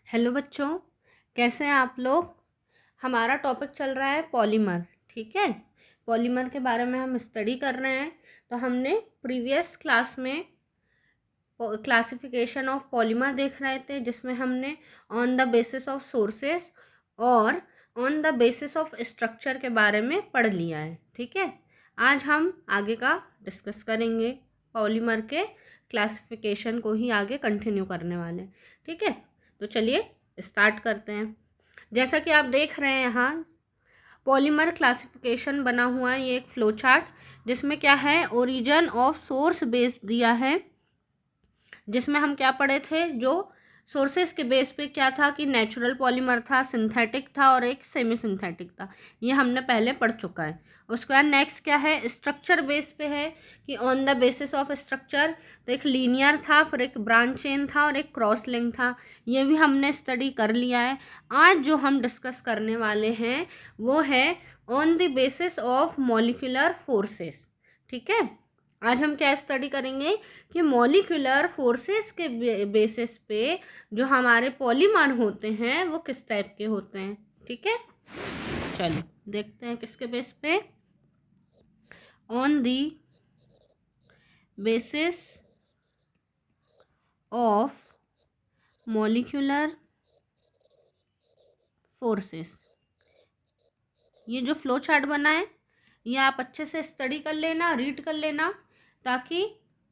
Hello बच्चों, कैसे हैं आप लोग। हमारा टॉपिक चल रहा है पॉलीमर। ठीक है, पॉलीमर के बारे में हम स्टडी कर रहे हैं। तो हमने प्रीवियस क्लास में क्लासिफिकेशन ऑफ पॉलीमर देख रहे थे, जिसमें हमने on the basis of sources और on the basis of structure के बारे में पढ़ लिया है। ठीक है, आज हम आगे का डिस्कस करेंगे। पॉलीमर के क्लासिफिकेशन को ही आगे कंटिन्यू करने वाले हैं। ठीक है, तो चलिए स्टार्ट करते हैं। जैसा कि आप देख रहे हैं, यहाँ पॉलीमर क्लासिफिकेशन बना हुआ है। ये एक फ्लो चार्ट, जिसमें क्या है, ओरिजिन ऑफ सोर्स बेस दिया है। जिसमें हम क्या पढ़े थे, जो सोर्सेस के बेस पे क्या था कि नेचुरल पॉलीमर था, सिंथेटिक था और एक सेमी सिंथेटिक था। ये हमने पहले पढ़ चुका है। उसके बाद नेक्स्ट क्या है, स्ट्रक्चर बेस पे है कि on the basis of structure. तो एक लीनियर था, फिर एक ब्रांच चेन था और एक क्रॉस लिंक था। ये भी हमने स्टडी कर लिया है। आज जो हम डिस्कस करने वाले हैं वो है on the basis of molecular forces. ठीक है, आज हम क्या स्टडी करेंगे कि मॉलिक्यूलर फोर्सेस के बेसिस पे जो हमारे पॉलीमर होते हैं वो किस टाइप के होते हैं। ठीक है, चलो देखते हैं किसके बेस पे। On the basis of molecular forces. ये जो फ्लो चार्ट बना है ये आप अच्छे से स्टडी कर लेना, रीड कर लेना, ताकि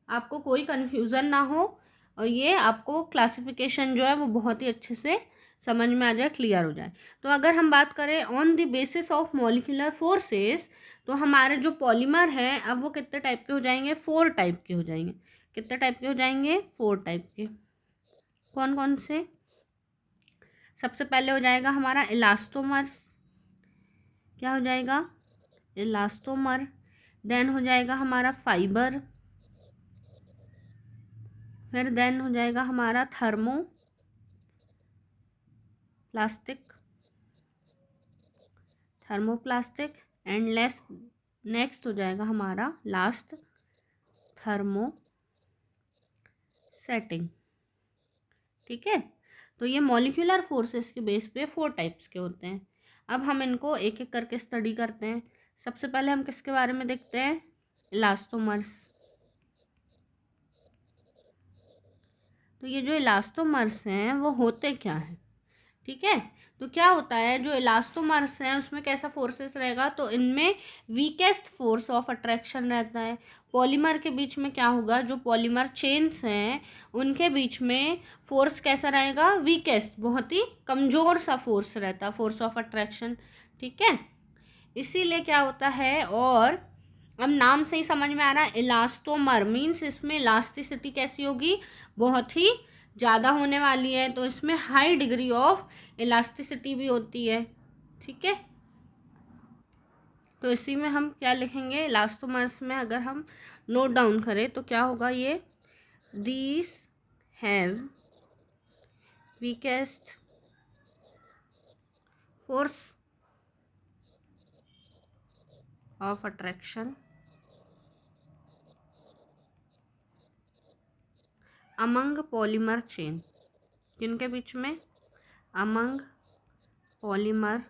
आपको कोई कन्फ्यूज़न ना हो और ये आपको क्लासिफिकेशन जो है वो बहुत ही अच्छे से समझ में आ जाए, क्लियर हो जाए। तो अगर हम बात करें on the basis of molecular forces, तो हमारे जो पॉलीमर हैं अब वो कितने टाइप के हो जाएंगे, 4 टाइप के हो जाएंगे। कितने टाइप के हो जाएंगे, 4 टाइप के। कौन कौन से? सबसे पहले हो जाएगा हमारा इलास्टोमर्स। क्या हो जाएगा? इलास्टोमर। देन हो जाएगा हमारा फाइबर। फिर देन हो जाएगा हमारा thermo plastic, thermoplastic. And next हो जाएगा हमारा लास्ट थर्मो सेटिंग। ठीक है, तो ये मॉलिक्यूलर फोर्सेस के बेस पे 4 टाइप्स के होते हैं। अब हम इनको एक एक करके स्टडी करते हैं। सबसे पहले हम किसके बारे में देखते हैं, इलास्टोमर्स। तो ये जो इलास्टोमर्स हैं वो होते क्या हैं? ठीक है, तो क्या होता है, जो इलास्टोमर्स हैं उसमें कैसा फोर्सेस रहेगा, तो इनमें वीकेस्ट फोर्स ऑफ अट्रैक्शन रहता है। पॉलीमर के बीच में क्या होगा, जो पॉलीमर चेन्स हैं उनके बीच में फोर्स कैसा रहेगा, वीकेस्ट, बहुत ही कमज़ोर सा फोर्स रहता है, फोर्स ऑफ अट्रैक्शन। ठीक है, इसीलिए क्या होता है, और अब नाम से ही समझ में आ रहा है, इलास्टोमर मीन्स इसमें इलास्टिसिटी कैसी होगी, बहुत ही ज़्यादा होने वाली है। तो इसमें हाई डिग्री ऑफ इलास्टिसिटी भी होती है। ठीक है, तो इसी में हम क्या लिखेंगे, इलास्टोमर्स में अगर हम नोट डाउन करें तो क्या होगा, ये these have weakest force of attraction among polymer chain. किनके बीच में? Among polymer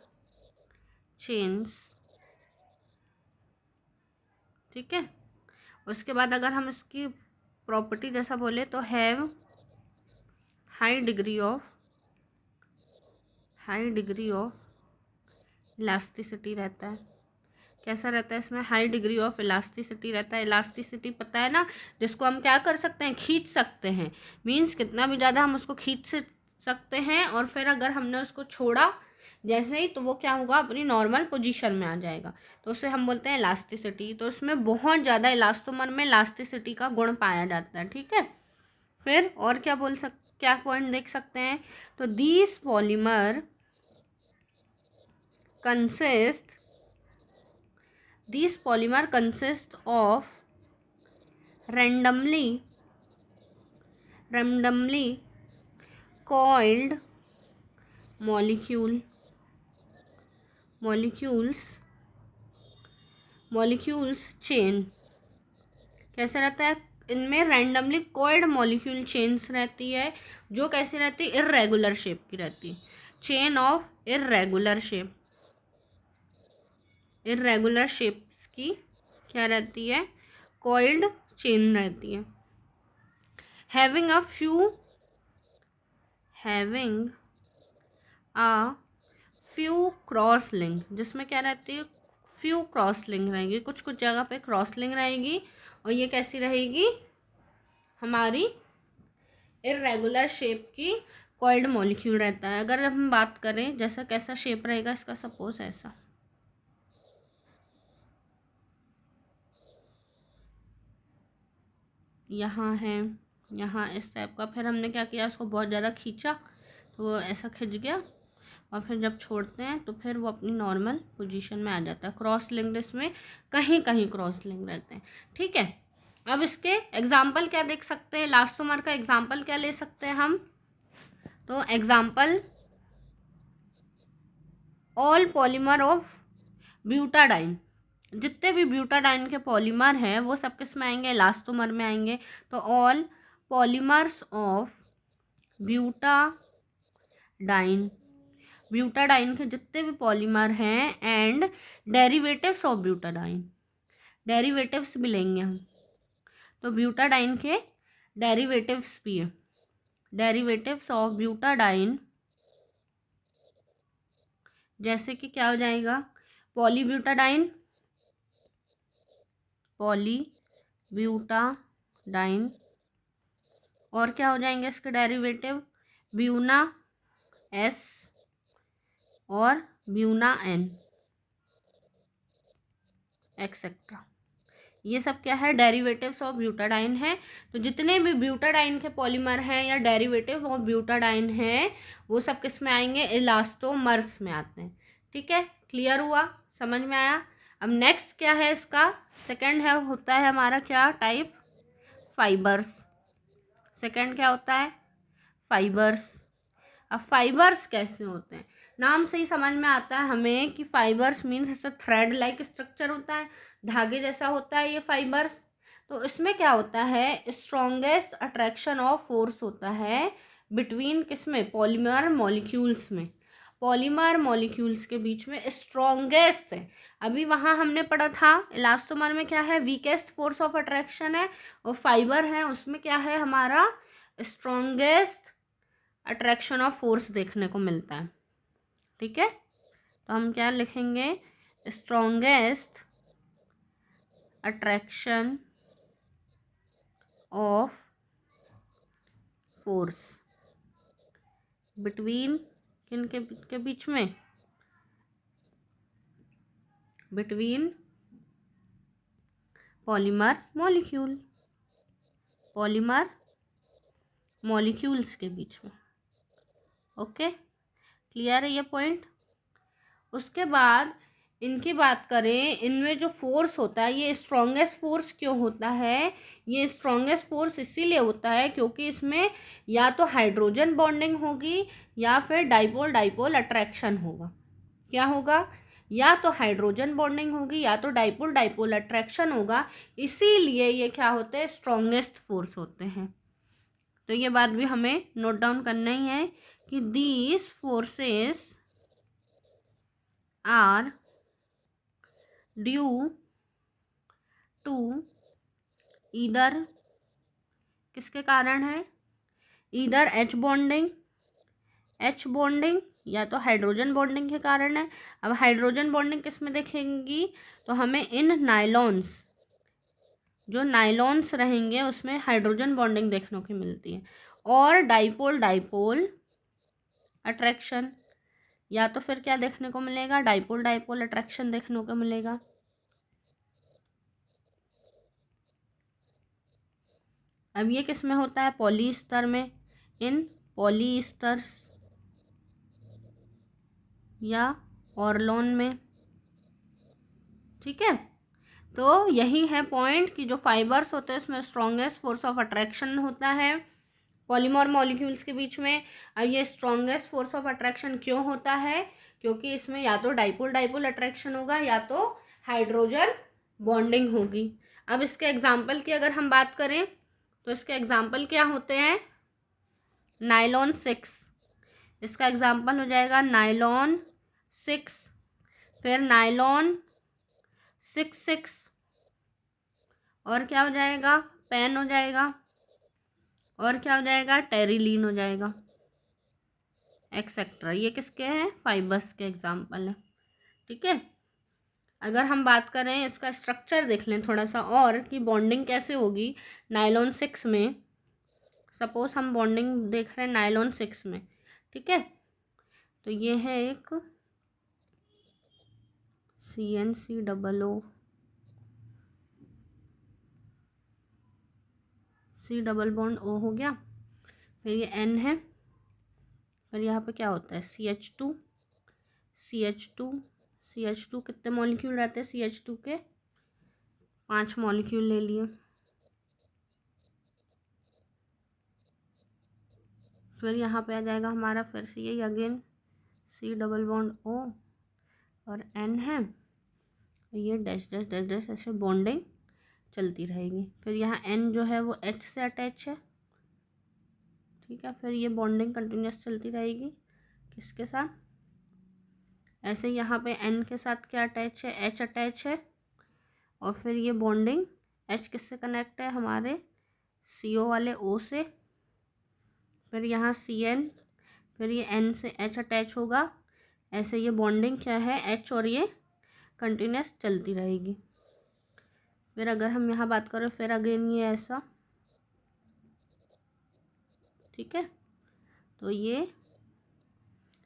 chains. ठीक है, उसके बाद अगर हम इसकी प्रॉपर्टी जैसा बोले तो have high degree of elasticity रहता है। कैसा रहता है इसमें, हाई डिग्री ऑफ इलास्टिसिटी रहता है। इलास्टिसिटी पता है ना, जिसको हम क्या कर सकते हैं, खींच सकते हैं। मीन्स कितना भी ज़्यादा हम उसको खींच सकते हैं और फिर अगर हमने उसको छोड़ा जैसे ही, तो वो क्या होगा, अपनी नॉर्मल पोजीशन में आ जाएगा। तो उसे हम बोलते हैं इलास्टिसिटी। तो इसमें बहुत ज़्यादा इलास्टोमर में इलास्टिसिटी का गुण पाया जाता है। ठीक है, फिर और क्या पॉइंट देख सकते हैं, तो these polymer consist of randomly coiled molecules chain। कैसे रहता है, इनमें रैंडमली कॉइल्ड मॉलिक्यूल चेन्स रहती है, जो कैसी रहती है, इर्रेगुलर शेप की रहती है, chain of irregular shape, irregular shapes की क्या रहती है, कॉइल्ड चेन रहती है। Having a few cross link, जिसमें क्या रहती है, फ्यू क्रॉस लिंक रहेगी, कुछ कुछ जगह पे क्रॉस लिंक रहेगी, और ये कैसी रहेगी, हमारी इर्रेगुलर शेप की कॉइल्ड मॉलिक्यूल रहता है। अगर हम बात करें जैसा कैसा शेप रहेगा इसका, सपोज ऐसा, यहाँ है, यहाँ इस टाइप का, फिर हमने क्या किया, उसको बहुत ज़्यादा खींचा तो वो ऐसा खिंच गया, और फिर जब छोड़ते हैं तो फिर वो अपनी नॉर्मल पोजीशन में आ जाता है। क्रॉस लिंक्ड इसमें कहीं कहीं क्रॉस लिंक रहते हैं, ठीक है। अब इसके एग्जाम्पल क्या देख सकते हैं, इलास्टोमर का एग्जाम्पल क्या ले सकते हैं हम, तो example all polymer of butadiene, जितने भी ब्यूटाडाइन के पॉलीमर हैं वो सब किस में आएंगे, इलास्टोमर में आएंगे। तो all polymers of butadiene, butadiene के जितने भी पॉलीमर हैं, and derivatives of butadiene, derivatives भी लेंगे हम, तो ब्यूटाडाइन के डेरिवेटिव्स भी है, डेरिवेटिव्स ऑफ ब्यूटाडाइन, जैसे कि क्या हो जाएगा, पॉलीब्यूटाडाइन, पॉलीब्यूटाडाइन, और क्या हो जाएंगे इसके डेरिवेटिव, ब्यूना एस और ब्यूना एन एक्सेट्रा, ये सब क्या है, डेरिवेटिव्स ऑफ ब्यूटाडाइन है। तो जितने भी ब्यूटाडाइन के पॉलीमर हैं या डेरिवेटिव ऑफ ब्यूटाडाइन हैं वो सब किस में आएंगे, इलास्टोमर्स में आते हैं, ठीक है। क्लियर हुआ, समझ में आया। अब नेक्स्ट क्या है इसका, सेकंड है, होता है हमारा क्या टाइप, फाइबर्स। सेकंड क्या होता है, फाइबर्स। अब फाइबर्स कैसे होते हैं, नाम से ही समझ में आता है हमें कि फाइबर्स मीन्स इससे थ्रेड लाइक स्ट्रक्चर होता है, धागे जैसा होता है ये फाइबर्स। तो इसमें क्या होता है, स्ट्रॉन्गेस्ट अट्रैक्शन ऑफ फोर्स होता है बिटवीन किसमें, पॉलीमर मॉलिक्यूल्स में, पॉलीमर मॉलिक्यूल्स के बीच में स्ट्रॉन्गेस्ट है। अभी वहाँ हमने पढ़ा था इलास्टोमर में क्या है, वीकेस्ट फोर्स ऑफ अट्रैक्शन है, और फाइबर है उसमें क्या है, हमारा स्ट्रॉन्गेस्ट अट्रैक्शन ऑफ फोर्स देखने को मिलता है, ठीक है। तो हम क्या लिखेंगे, strongest attraction of force between किन के बीच में, between polymer molecule, polymer molecules के बीच में, ओके। क्लियर है ये पॉइंट। उसके बाद इनकी बात करें, इनमें जो फोर्स होता है ये स्ट्रॉन्गेस्ट फोर्स क्यों होता है, ये स्ट्रॉन्गेस्ट फोर्स इसीलिए होता है क्योंकि इसमें या तो हाइड्रोजन बॉन्डिंग होगी या फिर डाइपोल डाइपोल अट्रैक्शन होगा। क्या होगा, या तो हाइड्रोजन बॉन्डिंग होगी या तो डाइपोल डाइपोल अट्रैक्शन होगा, इसीलिए ये क्या होते हैं, स्ट्रॉन्गेस्ट फोर्स होते हैं। तो ये बात भी हमें नोट डाउन करना ही है कि these forces are due to either, किसके कारण है, ईदर एच बॉन्डिंग या तो हाइड्रोजन बॉन्डिंग के कारण है। अब हाइड्रोजन बॉन्डिंग किस में देखेंगी, तो हमें इन नायलॉन्स, जो नायलॉन्स रहेंगे उसमें हाइड्रोजन बॉन्डिंग देखने को मिलती है, और डाइपोल डाइपोल अट्रैक्शन, या तो फिर क्या देखने को मिलेगा, डाइपोल डाइपोल अट्रैक्शन देखने को मिलेगा। अब ये किस में होता है, पॉलीस्टर में, इन पॉलीस्टर्स या ऑर्लोन में, ठीक है। तो यही है पॉइंट कि जो फाइबर्स होते हैं उसमें स्ट्रॉन्गेस्ट फोर्स ऑफ अट्रैक्शन होता है पॉलीमर मॉलिक्यूल्स के बीच में। अब ये स्ट्रॉन्गेस्ट फोर्स ऑफ अट्रैक्शन क्यों होता है, क्योंकि इसमें या तो डाइपोल डाइपोल अट्रैक्शन होगा या तो हाइड्रोजन बॉन्डिंग होगी। अब इसके एग्जाम्पल की अगर हम बात करें तो इसके एग्जाम्पल क्या होते हैं? नायलॉन 6, इसका एग्जाम्पल हो जाएगा नायलॉन 6, फिर नायलॉन 6, और क्या हो जाएगा? पेन हो जाएगा, और क्या हो जाएगा? टेरिलीन हो जाएगा, एक्सेट्रा। ये किसके हैं? फाइबर्स के एग्जाम्पल है। ठीक है, अगर हम बात करें इसका स्ट्रक्चर देख लें थोड़ा सा और कि बॉन्डिंग कैसे होगी नायलॉन 6 में। सपोज हम बॉन्डिंग देख रहे हैं नायलॉन 6 में, ठीक है, तो ये है एक CnCO, C double bond O हो गया, फिर ये N है, फिर यहाँ पे क्या होता है? CH2, CH2 कितने मॉलिक्यूल रहते हैं CH2 के? 5 मॉलिक्यूल ले लिए। फिर यहाँ पे आ जाएगा हमारा फिर से यही again C double bond O और N है, ये डैश डैश डैश डैश ऐसे बॉन्डिंग चलती रहेगी। फिर यहाँ N जो है वो H से अटैच है, ठीक है, फिर ये बॉन्डिंग कंटिन्यूस चलती रहेगी किसके साथ? ऐसे यहाँ पे N के साथ क्या अटैच है? H अटैच है, और फिर ये बॉन्डिंग H किससे कनेक्ट है? हमारे CO वाले O से, फिर यहाँ CN, फिर ये N से H अटैच होगा, ऐसे ये बॉन्डिंग क्या है? H और ये कंटिन्यूस चलती रहेगी। फिर अगर हम यहाँ बात करें फिर अगेन ये ऐसा, ठीक है, तो ये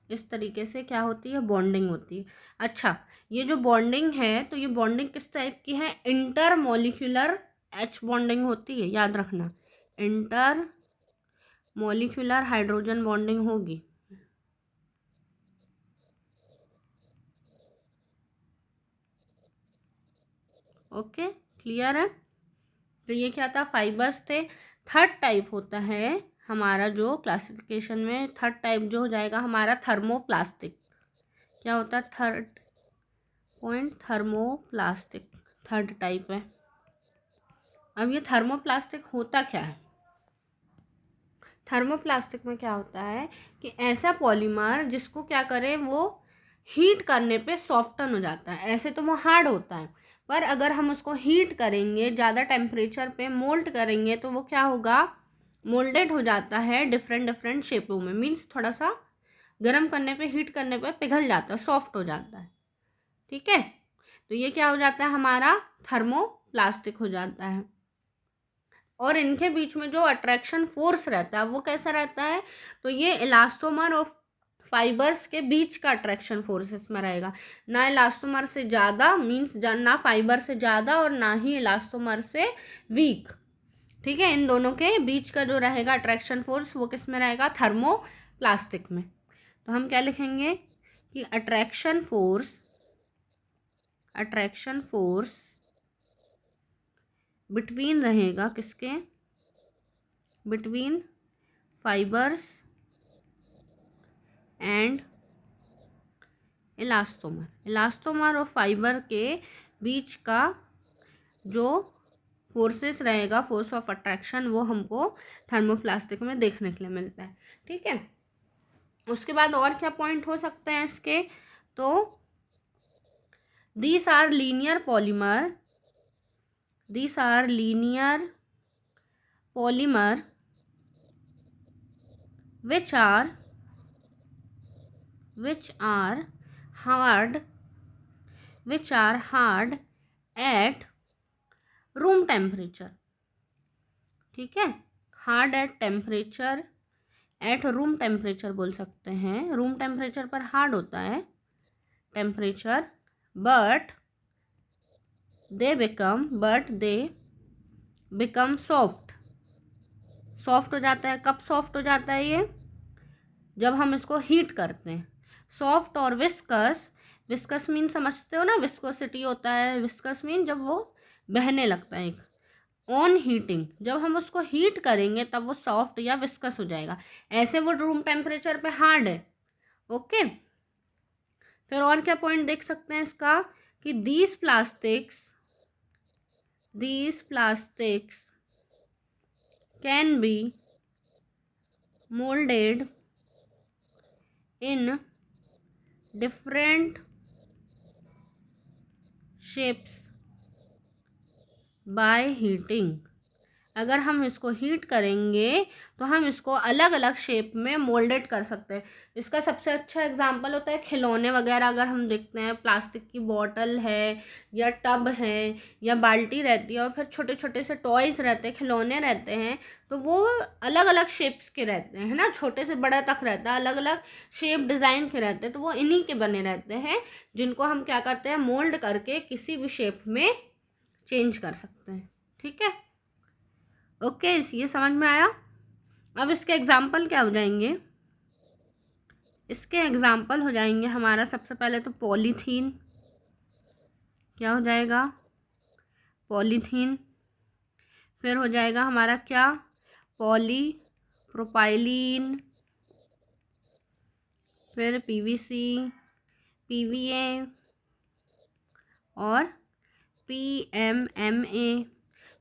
इस तरीके से क्या होती है? बॉन्डिंग होती है। अच्छा, ये जो बॉन्डिंग है तो ये बॉन्डिंग किस टाइप की है? इंटर मॉलिक्यूलर H बॉन्डिंग होती है, याद रखना, इंटर मॉलिक्यूलर हाइड्रोजन बॉन्डिंग होगी। ओके, क्लियर है? तो ये क्या था? फाइबर्स थे। थर्ड टाइप होता है हमारा जो क्लासिफिकेशन में, थर्ड टाइप जो हो जाएगा हमारा थर्मोप्लास्टिक। क्या होता है? Third point thermoplastic, third type है। अब ये थर्मोप्लास्टिक होता क्या है? थर्मोप्लास्टिक में क्या होता है कि ऐसा पॉलीमर जिसको क्या करें, वो हीट करने पे सॉफ्टन हो जाता है। ऐसे तो वो हार्ड होता है, पर अगर हम उसको हीट करेंगे, ज़्यादा टेम्परेचर पे मोल्ड करेंगे, तो वो क्या होगा? मोल्डेड हो जाता है डिफरेंट डिफरेंट शेपों में। मीन्स थोड़ा सा गर्म करने पे, हीट करने पे पिघल जाता है, सॉफ्ट हो जाता है। ठीक है, तो ये क्या हो जाता है? हमारा थर्मोप्लास्टिक हो जाता है। और इनके बीच में जो अट्रैक्शन फोर्स रहता है वो कैसा रहता है? तो ये इलास्टोमर और फाइबर्स के बीच का अट्रैक्शन फोर्स इसमें रहेगा। ना इलास्टोमर से ज़्यादा, मीन्स ना फाइबर से ज़्यादा और ना ही इलास्टोमर से वीक। ठीक है, इन दोनों के बीच का जो रहेगा अट्रैक्शन फोर्स वो किस में रहेगा? थर्मोप्लास्टिक में। तो हम क्या लिखेंगे कि अट्रैक्शन फोर्स बिटवीन रहेगा किसके? बिटवीन फाइबर्स एंड इलास्टोमर और फाइबर के बीच का जो फोर्सेस रहेगा, फोर्स ऑफ अट्रैक्शन, वो हमको थर्मोप्लास्टिक में देखने के लिए मिलता है। ठीक है, उसके बाद और क्या पॉइंट हो सकते हैं इसके? तो these are linear polymer which are hard at room temperature. ठीक है, hard at temperature, at room temperature बोल सकते हैं, रूम टेम्परेचर पर हार्ड होता है temperature, but they become soft हो जाता है। कब सॉफ्ट हो जाता है ये? जब हम इसको हीट करते हैं। सॉफ्ट और विस्कस मीन समझते हो ना, विस्कोसिटी होता है, विस्कस मीन जब वो बहने लगता है। ऑन हीटिंग, जब हम उसको हीट करेंगे तब वो सॉफ्ट या विस्कस हो जाएगा। ऐसे वो रूम टेम्परेचर पे हार्ड है। ओके, फिर और क्या पॉइंट देख सकते हैं इसका कि these these plastics can be molded in different shapes by heating। अगर हम इसको हीट करेंगे तो हम इसको अलग अलग शेप में मोल्डेड कर सकते हैं। इसका सबसे अच्छा एग्जांपल होता है खिलौने वगैरह। अगर हम देखते हैं प्लास्टिक की बॉटल है या टब है या बाल्टी रहती है और फिर छोटे छोटे से टॉयज़ रहते हैं, खिलौने रहते हैं, तो वो अलग अलग शेप्स के रहते हैं, है ना, छोटे से बड़ा तक रहता है, अलग अलग शेप डिज़ाइन के रहते हैं। तो वो इन्हीं के बने रहते हैं जिनको हम क्या करते हैं, मोल्ड करके किसी भी शेप में चेंज कर सकते हैं। ठीक है, ओके, ये समझ में आया। अब इसके एग्जाम्पल क्या हो जाएंगे? इसके एग्जाम्पल हो जाएंगे हमारा सबसे पहले तो पॉलीथीन। क्या हो जाएगा? पॉलीथीन। फिर हो जाएगा हमारा क्या? पॉलीप्रोपाइलीन। फिर पीवीसी, पीवीए और पीएमएमए।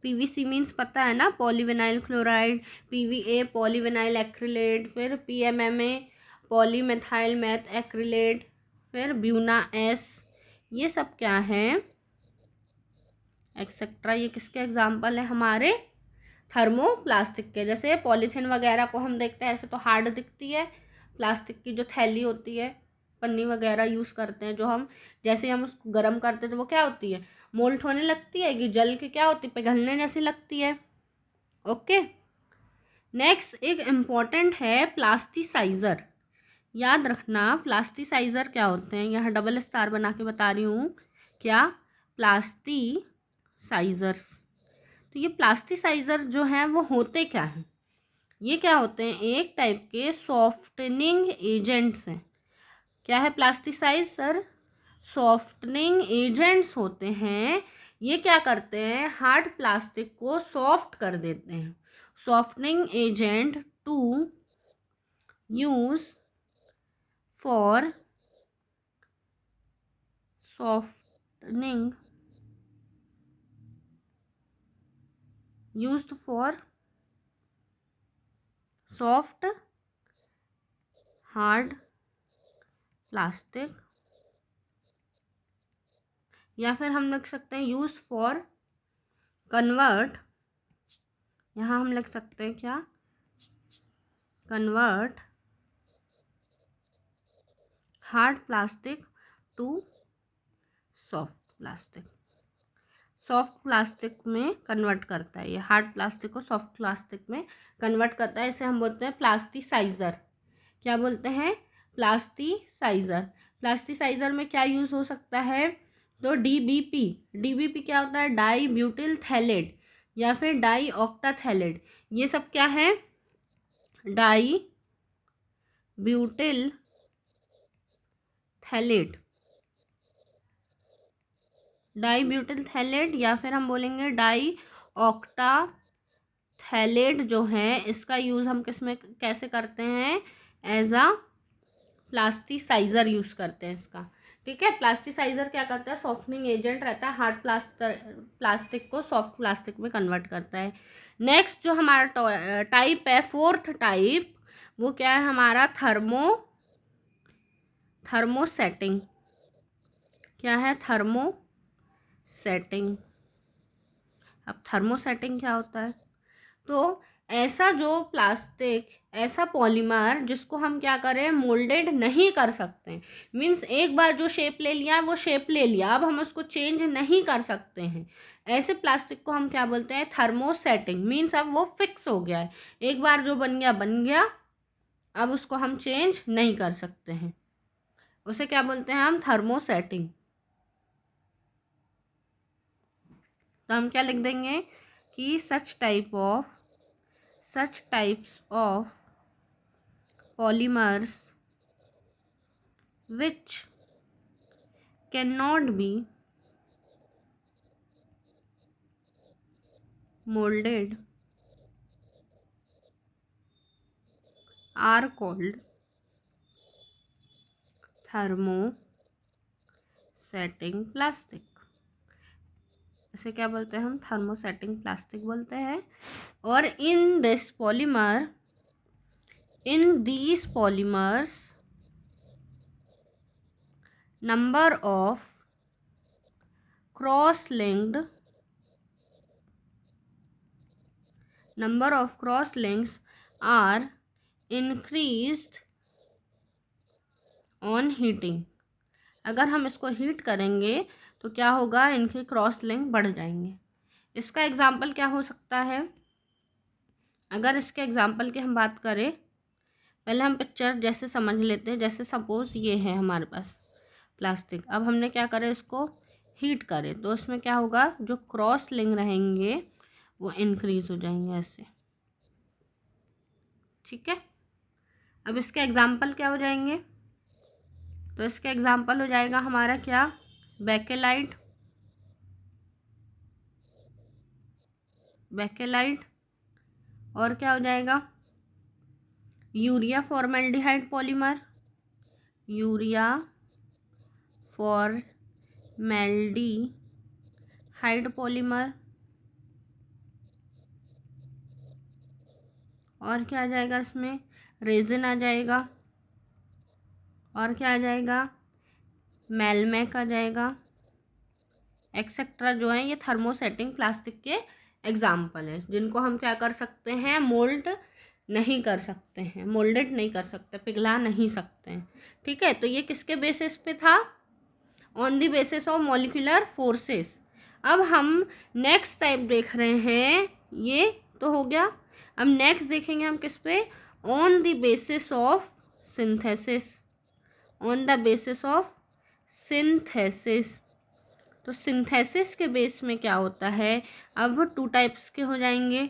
पीवीसी मीन्स पता है ना, polyvinyl chloride. PVA polyvinyl acrylate. फिर पीएमएमए पॉलीमेथाइल मैथ एक्रिलेट। फिर ब्यूना एस। ये सब क्या है? एक्सेट्रा। ये किसके एग्जाम्पल है? हमारे थर्मोप्लास्टिक के। जैसे पॉलीथीन वगैरह को हम देखते हैं ऐसे तो हार्ड दिखती है, प्लास्टिक की जो थैली होती है, पन्नी वगैरह यूज़ करते हैं जो हम, जैसे हम उसको गर्म करते हैं तो वो क्या होती है, मोल्ट होने लगती है, कि जल के क्या होती है, पिघलने जैसी लगती है। ओके, नेक्स्ट एक इम्पॉर्टेंट है प्लास्टिसाइज़र। याद रखना प्लास्टिसाइज़र क्या होते हैं, यहाँ डबल स्टार बना के बता रही हूँ। क्या? प्लास्टिसाइज़र्स। तो ये प्लास्टिसाइज़र जो हैं वो होते क्या हैं? ये क्या होते हैं? एक टाइप के सॉफ्टनिंग एजेंट्स हैं। क्या है प्लास्टिसाइज़र? सॉफ्टनिंग एजेंट्स होते हैं। ये क्या करते हैं? हार्ड प्लास्टिक को सॉफ्ट कर देते हैं। Softening agent to use for softening, used for soft hard plastic, या फिर हम लिख सकते हैं यूज फॉर कन्वर्ट। यहाँ हम लिख सकते हैं क्या? Convert hard plastic to soft plastic. Soft plastic में कन्वर्ट करता है, ये हार्ड प्लास्टिक को सॉफ्ट प्लास्टिक में कन्वर्ट करता है। इसे हम बोलते हैं प्लास्टिसाइज़र। क्या बोलते हैं? प्लास्टिसाइज़र। प्लास्टिसाइज़र में क्या यूज़ हो सकता है? तो डीबीपी। डीबीपी क्या होता है? डाई ब्यूटिल थैलेट या फिर डाई ऑक्टा थैलेट। ये सब क्या है? Dibutyl phthalate, dibutyl phthalate, या फिर हम बोलेंगे डाई ऑक्टा थैलेट जो है, इसका यूज़ हम किस में कैसे करते हैं? एज अ प्लास्टिसाइज़र यूज़ करते हैं इसका। ठीक है, प्लास्टिसाइज़र क्या करता है? सॉफ्टनिंग एजेंट रहता है, हार्ड प्लास्टिक को सॉफ्ट प्लास्टिक में कन्वर्ट करता है। नेक्स्ट जो हमारा टाइप है, फोर्थ टाइप, वो क्या है हमारा? थर्मोसेटिंग। क्या है? थर्मोसेटिंग। अब थर्मोसेटिंग क्या होता है? तो ऐसा जो प्लास्टिक, ऐसा पॉलीमर जिसको हम क्या करें? मोल्डेड नहीं कर सकते। मीन्स एक बार जो शेप ले लिया वो शेप ले लिया, अब हम उसको चेंज नहीं कर सकते हैं। ऐसे प्लास्टिक को हम क्या बोलते हैं? थर्मोसेटिंग। मीन्स अब वो फिक्स हो गया है, एक बार जो बन गया बन गया, अब उसको हम चेंज नहीं कर सकते हैं। उसे क्या बोलते हैं हम? थर्मोसेटिंग। तो हम क्या लिख देंगे कि such types of polymers which cannot be molded are called thermosetting plastic। इसे क्या बोलते हैं हम? थर्मोसेटिंग प्लास्टिक बोलते हैं। और in these polymers number of cross-linked links are increased on heating। अगर हम इसको हीट करेंगे तो क्या होगा? इनके क्रॉस लिंक बढ़ जाएंगे। इसका एग्जाम्पल क्या हो सकता है? अगर इसके एग्जाम्पल की हम बात करें, पहले हम पिक्चर जैसे समझ लेते हैं। जैसे सपोज ये है हमारे पास प्लास्टिक, अब हमने क्या करें? इसको हीट करें तो इसमें क्या होगा? जो क्रॉस लिंक रहेंगे वो इंक्रीज हो जाएंगे ऐसे, ठीक है। अब इसके एग्जाम्पल क्या हो जाएंगे? तो इसके एग्जाम्पल हो जाएगा हमारा क्या? बेकेलाइट, और क्या हो जाएगा? यूरिया फॉर्मेल्डिहाइड पॉलीमर, और क्या आ जाएगा इसमें? रेजिन आ जाएगा, और क्या आ जाएगा? मेलमैक आ जाएगा, एक्सेट्रा। जो है ये थर्मोसेटिंग प्लास्टिक के एग्जाम्पल है, जिनको हम क्या कर सकते हैं? मोल्डेड नहीं कर सकते, पिघला नहीं सकते हैं, ठीक है। तो ये किसके बेसिस पे था? On the basis of molecular forces. अब हम नेक्स्ट टाइप देख रहे हैं, ये तो हो गया। अब नेक्स्ट देखेंगे हम किस पे? On the basis of synthesis. तो सिंथेसिस के बेस में क्या होता है? अब 2 टाइप्स के हो जाएंगे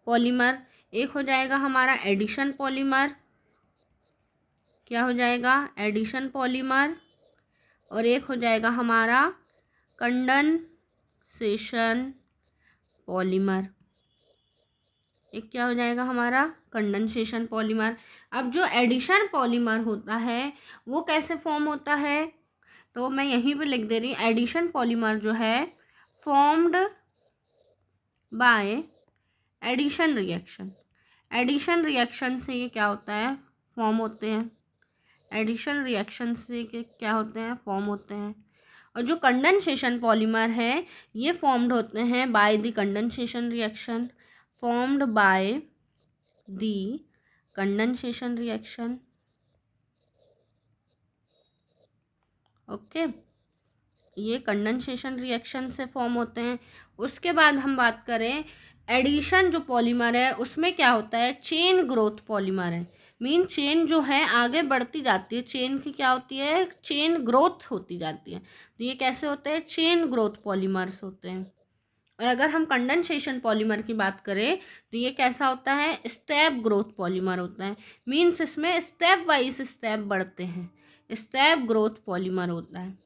पॉलीमर। एक हो जाएगा हमारा एडिशन पॉलीमर, क्या हो जाएगा? Addition polymer. और एक हो जाएगा हमारा कंडेंसेशन पॉलीमर। एक क्या हो जाएगा हमारा? Condensation polymer. अब जो एडिशन पॉलीमर होता है वो कैसे फॉर्म होता है? तो मैं यहीं पे लिख दे रही हूँ, एडिशन पॉलीमर जो है formed by addition reaction. Addition reaction से ये क्या होता है? फॉर्म होते हैं। एडिशन रिएक्शन से क्या होते हैं? फॉर्म होते हैं। और जो कंडेंसेशन पॉलीमर है ये फॉर्म्ड होते हैं by the condensation reaction, okay. ये कंडेंसेशन रिएक्शन से फॉर्म होते हैं। उसके बाद हम बात करें एडिशन जो पॉलीमर है उसमें क्या होता है? चेन ग्रोथ पॉलीमर है। मीन चेन जो है आगे बढ़ती जाती है, चेन की क्या होती है? चेन ग्रोथ होती जाती है। तो ये कैसे होते हैं? चेन ग्रोथ पॉलीमर्स होते हैं। और अगर हम कंडेंसेशन पॉलीमर की बात करें तो ये कैसा होता है? स्टेप ग्रोथ पॉलीमर होता है। मीन्स इसमें स्टेप वाइज स्टेप बढ़ते हैं, स्टेप ग्रोथ पॉलीमर होता है,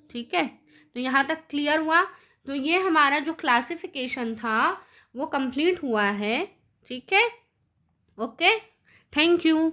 ठीक है। तो यहाँ तक क्लियर हुआ? तो ये हमारा जो क्लासिफिकेशन था वो कंप्लीट हुआ है, ठीक है। Okay, thank you.